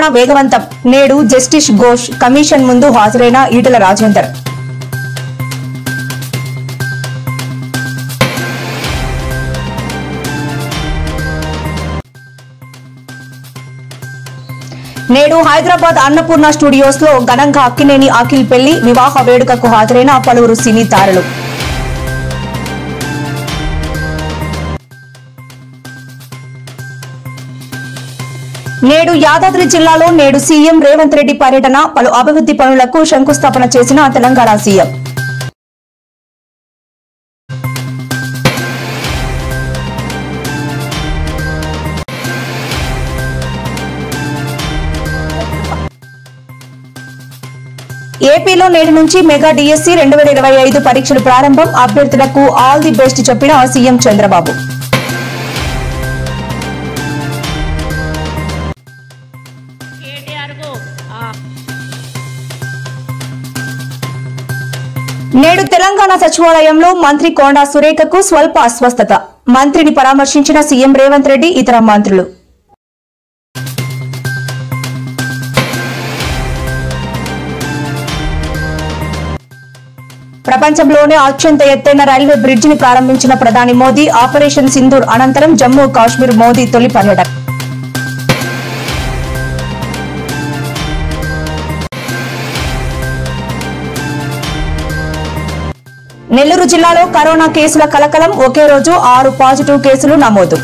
విచారణ వేగవంతం. నేడు జస్టిస్ ఘోష్ కమిషన్ ముందు హాజరైన ఈటెల రాజేందర్. నేడు హైదరాబాద్ అన్నపూర్ణ స్టూడియోస్ లో ఘనంగా అక్కినేని అఖిల్ పెళ్లి వివాహ వేడుకకు హాజరైన పలువురు సినీ తారలు. నేడు యాదాద్రి జిల్లాలో నేడు సీఎం రేవంత్ రెడ్డి పర్యటన. పలు అభివృద్ధి పనులకు శంకుస్థాపన చేసిన తెలంగాణ సీఎం. ఏపీలో నేటి నుంచి మెగా డిఎస్సి 2025 పరీక్షలు ప్రారంభం. అభ్యర్థులకు ఆల్ ది బెస్ట్ చెప్పిన సీఎం చంద్రబాబు. నేడు తెలంగాణ సచివాలయంలో మంత్రి కొండా సురేఖకు స్వల్ప అస్వస్థత. మంత్రిని పరామర్శించిన సీఎం రేవంత్ రెడ్డి, ఇతర మంత్రులు. ప్రపంచంలోనే అత్యంత ఎత్తైన రైల్వే బ్రిడ్జిని ప్రారంభించిన ప్రధాని మోదీ. ఆపరేషన్ సింధూర్ అనంతరం జమ్మూ కాశ్మీర్ మోదీ తొలి పర్యటన. నెల్లూరు జిల్లాలో కరోనా కేసుల కలకలం. ఒకే రోజు 6 పాజిటివ్ కేసులు నమోదు.